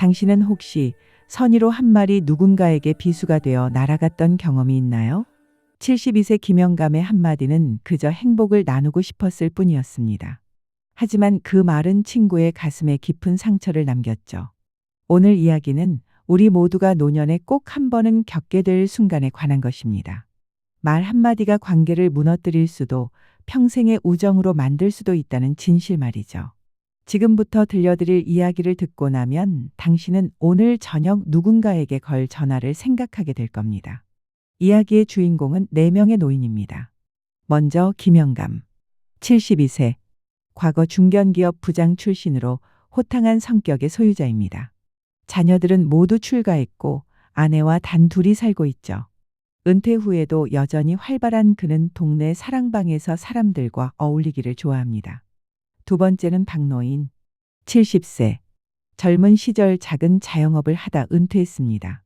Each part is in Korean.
당신은 혹시 선의로 한 마리 누군가에게 비수가 되어 날아갔던 경험이 있나요? 72세 김영감의 한마디는 그저 행복을 나누고 싶었을 뿐이었습니다. 하지만 그 말은 친구의 가슴에 깊은 상처를 남겼죠. 오늘 이야기는 우리 모두가 노년에 꼭 한 번은 겪게 될 순간에 관한 것입니다. 말 한마디가 관계를 무너뜨릴 수도 평생의 우정으로 만들 수도 있다는 진실 말이죠. 지금부터 들려드릴 이야기를 듣고 나면 당신은 오늘 저녁 누군가에게 걸 전화를 생각하게 될 겁니다. 이야기의 주인공은 4명의 노인입니다. 먼저 김영감, 72세, 과거 중견기업 부장 출신으로 호탕한 성격의 소유자입니다. 자녀들은 모두 출가했고 아내와 단둘이 살고 있죠. 은퇴 후에도 여전히 활발한 그는 동네 사랑방에서 사람들과 어울리기를 좋아합니다. 두 번째는 박노인, 70세. 젊은 시절 작은 자영업을 하다 은퇴했습니다.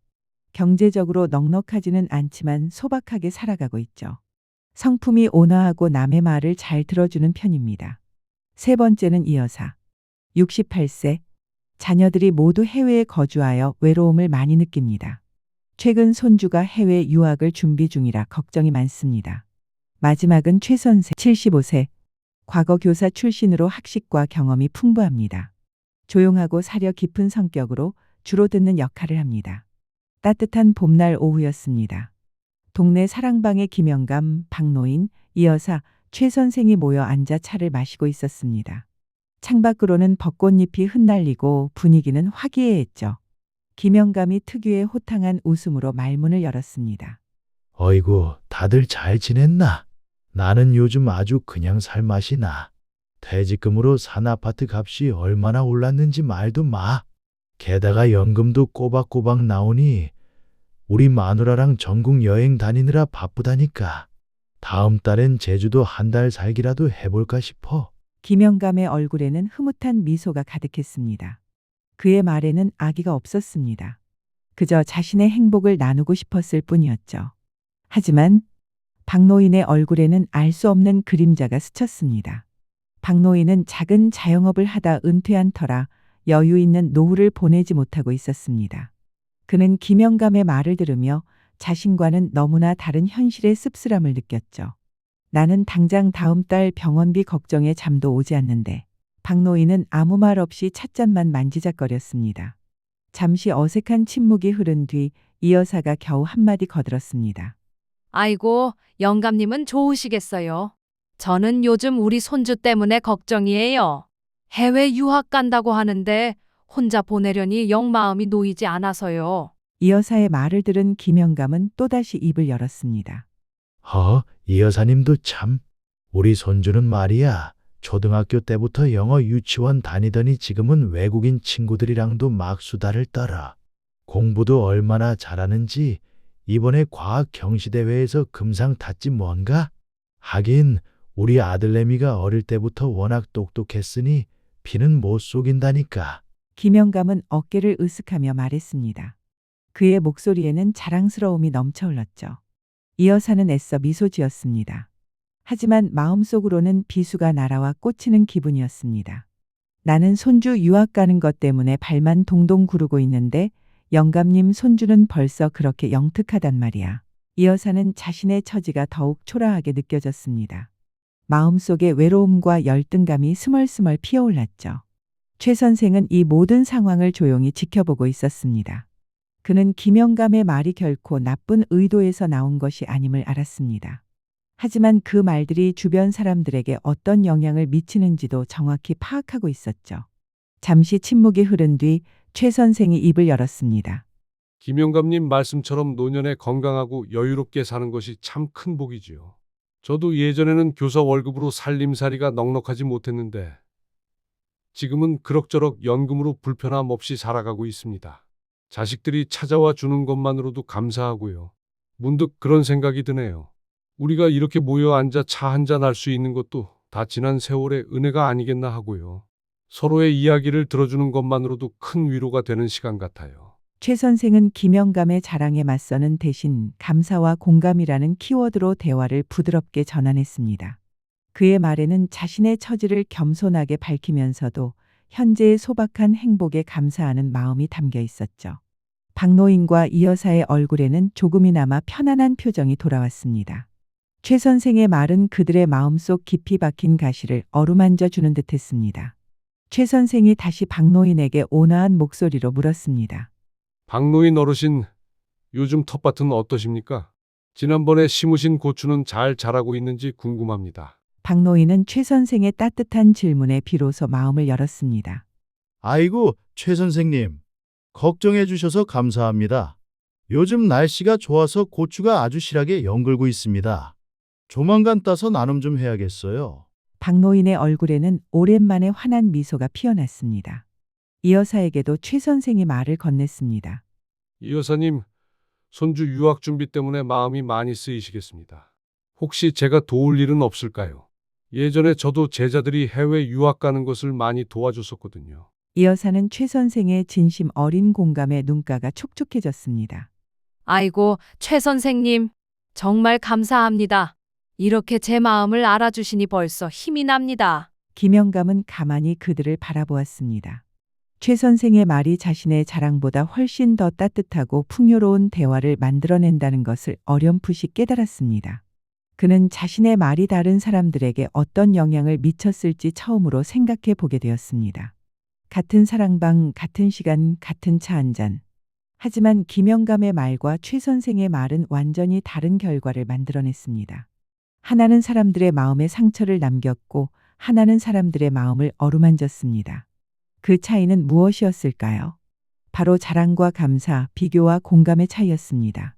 경제적으로 넉넉하지는 않지만 소박하게 살아가고 있죠. 성품이 온화하고 남의 말을 잘 들어주는 편입니다. 세 번째는 이 여사, 68세. 자녀들이 모두 해외에 거주하여 외로움을 많이 느낍니다. 최근 손주가 해외 유학을 준비 중이라 걱정이 많습니다. 마지막은 최 선생, 75세. 과거 교사 출신으로 학식과 경험이 풍부합니다. 조용하고 사려 깊은 성격으로 주로 듣는 역할을 합니다. 따뜻한 봄날 오후였습니다. 동네 사랑방의 김영감, 박노인, 이 여사, 최 선생이 모여 앉아 차를 마시고 있었습니다. 창밖으로는 벚꽃잎이 흩날리고 분위기는 화기애애했죠. 김영감이 특유의 호탕한 웃음으로 말문을 열었습니다. 어이구, 다들 잘 지냈나? 나는 요즘 아주 그냥 살 맛이 나. 퇴직금으로 산 아파트 값이 얼마나 올랐는지 말도 마. 게다가 연금도 꼬박꼬박 나오니 우리 마누라랑 전국 여행 다니느라 바쁘다니까. 다음 달엔 제주도 한 달 살기라도 해볼까 싶어. 김영감의 얼굴에는 흐뭇한 미소가 가득했습니다. 그의 말에는 악의가 없었습니다. 그저 자신의 행복을 나누고 싶었을 뿐이었죠. 하지만 박노인의 얼굴에는 알 수 없는 그림자가 스쳤습니다. 박노인은 작은 자영업을 하다 은퇴한 터라 여유 있는 노후를 보내지 못하고 있었습니다. 그는 김영감의 말을 들으며 자신과는 너무나 다른 현실의 씁쓸함을 느꼈죠. 나는 당장 다음 달 병원비 걱정에 잠도 오지 않는데. 박노인은 아무 말 없이 찻잔만 만지작거렸습니다. 잠시 어색한 침묵이 흐른 뒤 이 여사가 겨우 한마디 거들었습니다. 아이고, 영감님은 좋으시겠어요. 저는 요즘 우리 손주 때문에 걱정이에요. 해외 유학 간다고 하는데 혼자 보내려니 영 마음이 놓이지 않아서요. 이 여사의 말을 들은 김영감은 또다시 입을 열었습니다. 이 여사님도 참. 우리 손주는 말이야. 초등학교 때부터 영어 유치원 다니더니 지금은 외국인 친구들이랑도 막 수다를 떨어. 공부도 얼마나 잘하는지 이번에 과학 경시대회에서 금상 탔지 뭔가? 하긴 우리 아들내미가 어릴 때부터 워낙 똑똑했으니 피는 못 속인다니까. 김영감은 어깨를 으쓱하며 말했습니다. 그의 목소리에는 자랑스러움이 넘쳐 흘렀죠. 이 여사는 애써 미소 지었습니다. 하지만 마음속으로는 비수가 날아와 꽂히는 기분이었습니다. 나는 손주 유학 가는 것 때문에 발만 동동 구르고 있는데 영감님 손주는 벌써 그렇게 영특하단 말이야. 이 여사는 자신의 처지가 더욱 초라하게 느껴졌습니다. 마음속에 외로움과 열등감이 스멀스멀 피어올랐죠. 최 선생은 이 모든 상황을 조용히 지켜보고 있었습니다. 그는 김영감의 말이 결코 나쁜 의도에서 나온 것이 아님을 알았습니다. 하지만 그 말들이 주변 사람들에게 어떤 영향을 미치는지도 정확히 파악하고 있었죠. 잠시 침묵이 흐른 뒤 최 선생이 입을 열었습니다. 김영감님 말씀처럼 노년에 건강하고 여유롭게 사는 것이 참 큰 복이지요. 저도 예전에는 교사 월급으로 살림살이가 넉넉하지 못했는데 지금은 그럭저럭 연금으로 불편함 없이 살아가고 있습니다. 자식들이 찾아와 주는 것만으로도 감사하고요. 문득 그런 생각이 드네요. 우리가 이렇게 모여 앉아 차 한잔 할 수 있는 것도 다 지난 세월의 은혜가 아니겠나 하고요. 서로의 이야기를 들어주는 것만으로도 큰 위로가 되는 시간 같아요. 최 선생은 김영감의 자랑에 맞서는 대신 감사와 공감이라는 키워드로 대화를 부드럽게 전환했습니다. 그의 말에는 자신의 처지를 겸손하게 밝히면서도 현재의 소박한 행복에 감사하는 마음이 담겨 있었죠. 박노인과 이 여사의 얼굴에는 조금이나마 편안한 표정이 돌아왔습니다. 최 선생의 말은 그들의 마음속 깊이 박힌 가시를 어루만져 주는 듯했습니다. 최 선생이 다시 박노인에게 온화한 목소리로 물었습니다. 박노인 어르신, 요즘 텃밭은 어떠십니까? 지난번에 심으신 고추는 잘 자라고 있는지 궁금합니다. 박노인은 최 선생의 따뜻한 질문에 비로소 마음을 열었습니다. 아이고, 최 선생님. 걱정해 주셔서 감사합니다. 요즘 날씨가 좋아서 고추가 아주 실하게 연글고 있습니다. 조만간 따서 나눔 좀 해야겠어요. 박노인의 얼굴에는 오랜만에 환한 미소가 피어났습니다. 이 여사에게도 최 선생이 말을 건넸습니다. 이 여사님, 손주 유학 준비 때문에 마음이 많이 쓰이시겠습니다. 혹시 제가 도울 일은 없을까요? 예전에 저도 제자들이 해외 유학 가는 것을 많이 도와줬었거든요. 이 여사는 최 선생의 진심 어린 공감에 눈가가 촉촉해졌습니다. 아이고, 최 선생님, 정말 감사합니다. 이렇게 제 마음을 알아주시니 벌써 힘이 납니다. 김영감은 가만히 그들을 바라보았습니다. 최 선생의 말이 자신의 자랑보다 훨씬 더 따뜻하고 풍요로운 대화를 만들어낸다는 것을 어렴풋이 깨달았습니다. 그는 자신의 말이 다른 사람들에게 어떤 영향을 미쳤을지 처음으로 생각해 보게 되었습니다. 같은 사랑방, 같은 시간, 같은 차 한 잔. 하지만 김영감의 말과 최 선생의 말은 완전히 다른 결과를 만들어냈습니다. 하나는 사람들의 마음에 상처를 남겼고 하나는 사람들의 마음을 어루만졌습니다. 그 차이는 무엇이었을까요? 바로 자랑과 감사, 비교와 공감의 차이였습니다.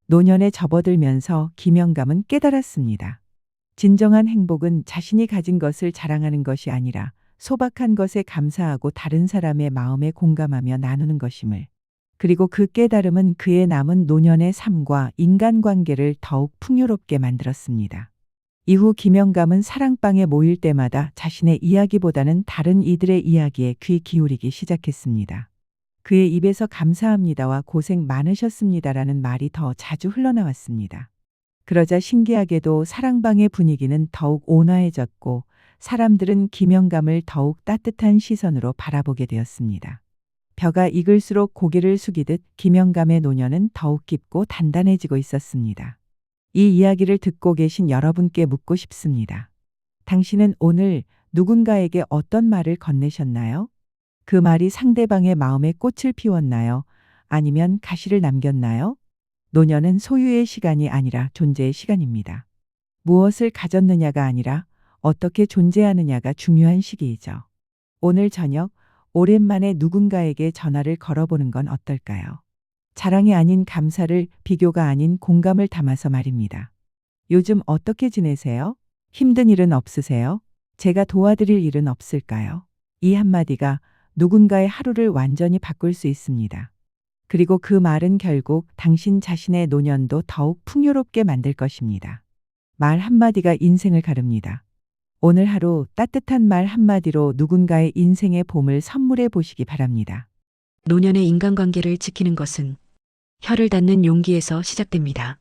노년에 접어들면서 김영감은 깨달았습니다. 진정한 행복은 자신이 가진 것을 자랑하는 것이 아니라 소박한 것에 감사하고 다른 사람의 마음에 공감하며 나누는 것임을. 그리고 그 깨달음은 그의 남은 노년의 삶과 인간관계를 더욱 풍요롭게 만들었습니다. 이후 김영감은 사랑방에 모일 때마다 자신의 이야기보다는 다른 이들의 이야기에 귀 기울이기 시작했습니다. 그의 입에서 감사합니다와 고생 많으셨습니다라는 말이 더 자주 흘러나왔습니다. 그러자 신기하게도 사랑방의 분위기는 더욱 온화해졌고 사람들은 김영감을 더욱 따뜻한 시선으로 바라보게 되었습니다. 벼가 익을수록 고개를 숙이듯 김영감의 노년은 더욱 깊고 단단해지고 있었습니다. 이 이야기를 듣고 계신 여러분께 묻고 싶습니다. 당신은 오늘 누군가에게 어떤 말을 건네셨나요? 그 말이 상대방의 마음에 꽃을 피웠나요? 아니면 가시를 남겼나요? 노년은 소유의 시간이 아니라 존재의 시간입니다. 무엇을 가졌느냐가 아니라 어떻게 존재하느냐가 중요한 시기이죠. 오늘 저녁 오랜만에 누군가에게 전화를 걸어보는 건 어떨까요? 자랑이 아닌 감사를, 비교가 아닌 공감을 담아서 말입니다. 요즘 어떻게 지내세요? 힘든 일은 없으세요? 제가 도와드릴 일은 없을까요? 이 한마디가 누군가의 하루를 완전히 바꿀 수 있습니다. 그리고 그 말은 결국 당신 자신의 노년도 더욱 풍요롭게 만들 것입니다. 말 한마디가 인생을 가릅니다. 오늘 하루 따뜻한 말 한마디로 누군가의 인생의 봄을 선물해 보시기 바랍니다. 노년의 인간관계를 지키는 것은 혀를 닫는 용기에서 시작됩니다.